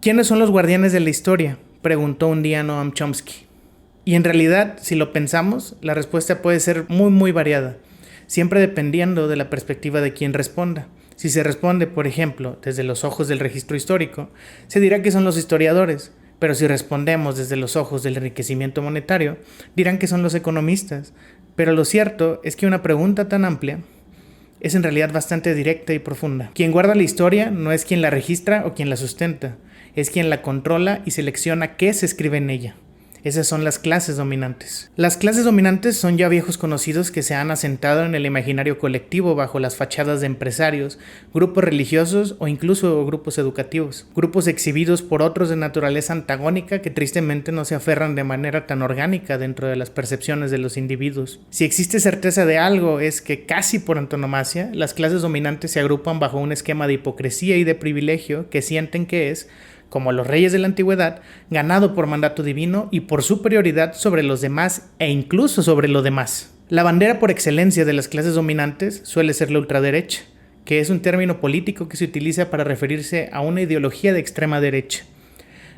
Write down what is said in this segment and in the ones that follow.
¿Quiénes son los guardianes de la historia?, preguntó un día Noam Chomsky. Y en realidad, si lo pensamos, la respuesta puede ser muy variada, siempre dependiendo de la perspectiva de quien responda. Si se responde, por ejemplo, desde los ojos del registro histórico, se dirá que son los historiadores, pero si respondemos desde los ojos del enriquecimiento monetario, dirán que son los economistas. Pero lo cierto es que una pregunta tan amplia es en realidad bastante directa y profunda. Quien guarda la historia no es quien la registra o quien la sustenta, es quien la controla y selecciona qué se escribe en ella. Esas son las clases dominantes. Las clases dominantes son ya viejos conocidos que se han asentado en el imaginario colectivo bajo las fachadas de empresarios, grupos religiosos o incluso grupos educativos. Grupos exhibidos por otros de naturaleza antagónica que tristemente no se aferran de manera tan orgánica dentro de las percepciones de los individuos. Si existe certeza de algo es que casi por antonomasia, las clases dominantes se agrupan bajo un esquema de hipocresía y de privilegio que sienten que es, como los reyes de la antigüedad, ganado por mandato divino y por superioridad sobre los demás e incluso sobre lo demás. La bandera por excelencia de las clases dominantes suele ser la ultraderecha, que es un término político que se utiliza para referirse a una ideología de extrema derecha.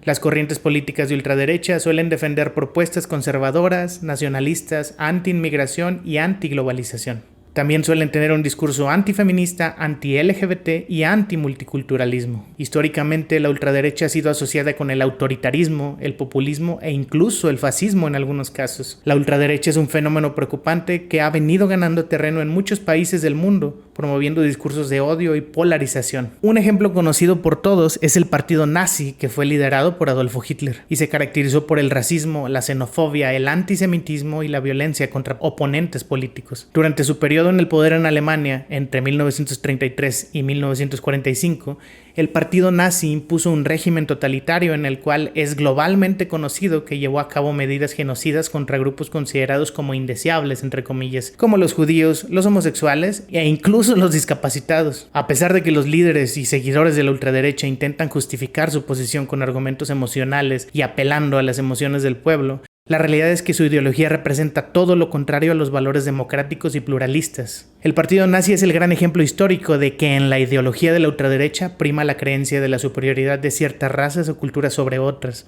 Las corrientes políticas de ultraderecha suelen defender propuestas conservadoras, nacionalistas, anti-inmigración y anti-globalización. También suelen tener un discurso antifeminista, anti-LGBT y anti-multiculturalismo. Históricamente, la ultraderecha ha sido asociada con el autoritarismo, el populismo e incluso el fascismo en algunos casos. La ultraderecha es un fenómeno preocupante que ha venido ganando terreno en muchos países del mundo, promoviendo discursos de odio y polarización. Un ejemplo conocido por todos es el partido nazi, que fue liderado por Adolfo Hitler y se caracterizó por el racismo, la xenofobia, el antisemitismo y la violencia contra oponentes políticos. Durante su periodo en el poder en Alemania, entre 1933 y 1945, el partido nazi impuso un régimen totalitario en el cual es globalmente conocido que llevó a cabo medidas genocidas contra grupos considerados como indeseables, entre comillas, como los judíos, los homosexuales e incluso los discapacitados. A pesar de que los líderes y seguidores de la ultraderecha intentan justificar su posición con argumentos emocionales y apelando a las emociones del pueblo, la realidad es que su ideología representa todo lo contrario a los valores democráticos y pluralistas. El partido nazi es el gran ejemplo histórico de que en la ideología de la ultraderecha prima la creencia de la superioridad de ciertas razas o culturas sobre otras.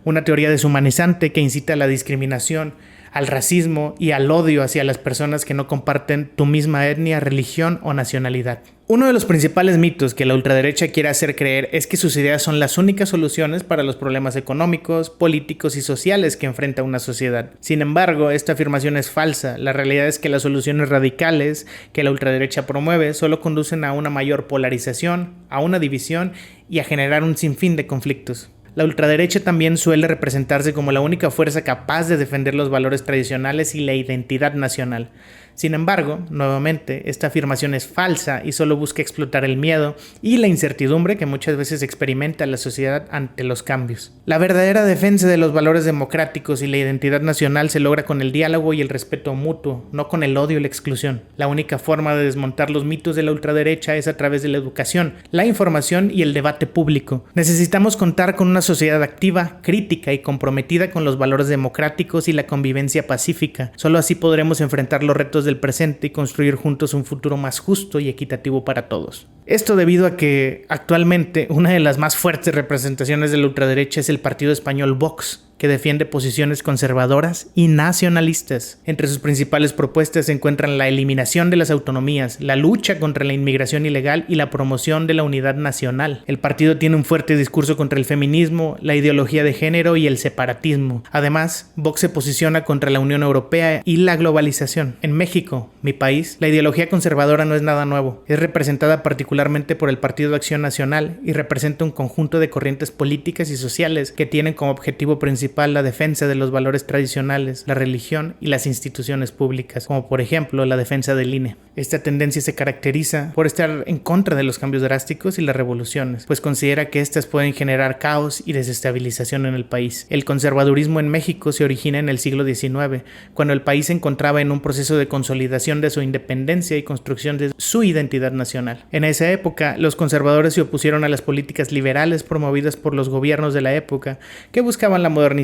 Una teoría deshumanizante que incita a la discriminación, al racismo y al odio hacia las personas que no comparten tu misma etnia, religión o nacionalidad. Uno de los principales mitos que la ultraderecha quiere hacer creer es que sus ideas son las únicas soluciones para los problemas económicos, políticos y sociales que enfrenta una sociedad. Sin embargo, esta afirmación es falsa. La realidad es que las soluciones radicales que la ultraderecha promueve solo conducen a una mayor polarización, a una división y a generar un sinfín de conflictos. La ultraderecha también suele representarse como la única fuerza capaz de defender los valores tradicionales y la identidad nacional. Sin embargo, nuevamente, esta afirmación es falsa y solo busca explotar el miedo y la incertidumbre que muchas veces experimenta la sociedad ante los cambios. La verdadera defensa de los valores democráticos y la identidad nacional se logra con el diálogo y el respeto mutuo, no con el odio y la exclusión. La única forma de desmontar los mitos de la ultraderecha es a través de la educación, la información y el debate público. Necesitamos contar con una sociedad activa, crítica y comprometida con los valores democráticos y la convivencia pacífica. Solo así podremos enfrentar los retos del presente y construir juntos un futuro más justo y equitativo para todos. Esto debido a que actualmente una de las más fuertes representaciones de la ultraderecha es el partido español Vox, que defiende posiciones conservadoras y nacionalistas. Entre sus principales propuestas se encuentran la eliminación de las autonomías, la lucha contra la inmigración ilegal y la promoción de la unidad nacional. El partido tiene un fuerte discurso contra el feminismo, la ideología de género y el separatismo. Además, Vox se posiciona contra la Unión Europea y la globalización. En México, mi país, la ideología conservadora no es nada nuevo. Es representada particularmente por el Partido de Acción Nacional y representa un conjunto de corrientes políticas y sociales que tienen como objetivo principal la defensa de los valores tradicionales, la religión y las instituciones públicas, como por ejemplo la defensa del INE. Esta tendencia se caracteriza por estar en contra de los cambios drásticos y las revoluciones, pues considera que estas pueden generar caos y desestabilización en el país. El conservadurismo en México se origina en el siglo XIX, cuando el país se encontraba en un proceso de consolidación de su independencia y construcción de su identidad nacional. En esa época, los conservadores se opusieron a las políticas liberales promovidas por los gobiernos de la época, que buscaban la modernización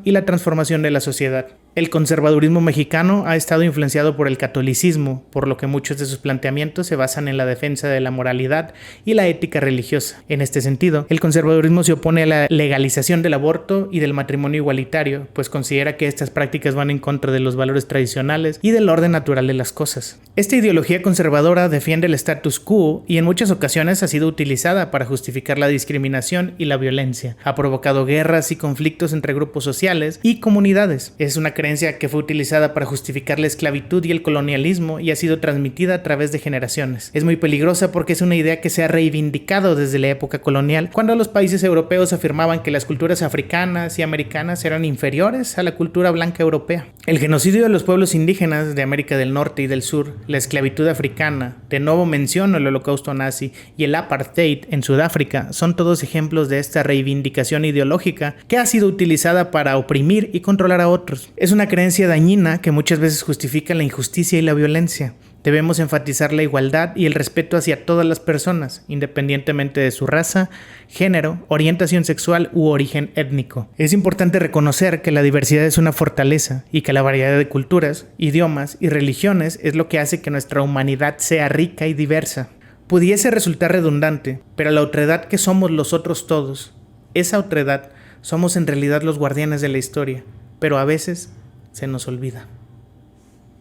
y la transformación de la sociedad. El conservadurismo mexicano ha estado influenciado por el catolicismo, por lo que muchos de sus planteamientos se basan en la defensa de la moralidad y la ética religiosa. En este sentido, el conservadurismo se opone a la legalización del aborto y del matrimonio igualitario, pues considera que estas prácticas van en contra de los valores tradicionales y del orden natural de las cosas. Esta ideología conservadora defiende el status quo y en muchas ocasiones ha sido utilizada para justificar la discriminación y la violencia. Ha provocado guerras y conflictos entre grupos sociales y comunidades. Es una creencia que fue utilizada para justificar la esclavitud y el colonialismo y ha sido transmitida a través de generaciones. Es muy peligrosa porque es una idea que se ha reivindicado desde la época colonial, cuando los países europeos afirmaban que las culturas africanas y americanas eran inferiores a la cultura blanca europea. El genocidio de los pueblos indígenas de América del Norte y del Sur, la esclavitud africana, de nuevo menciono el holocausto nazi y el apartheid en Sudáfrica, son todos ejemplos de esta reivindicación ideológica que ha sido utilizada para oprimir y controlar a otros. Es una creencia dañina que muchas veces justifica la injusticia y la violencia. Debemos enfatizar la igualdad y el respeto hacia todas las personas, independientemente de su raza, género, orientación sexual u origen étnico. Es importante reconocer que la diversidad es una fortaleza y que la variedad de culturas, idiomas y religiones es lo que hace que nuestra humanidad sea rica y diversa. Pudiese resultar redundante, pero la otredad que somos los otros todos, esa otredad somos en realidad los guardianes de la historia, pero a veces se nos olvida.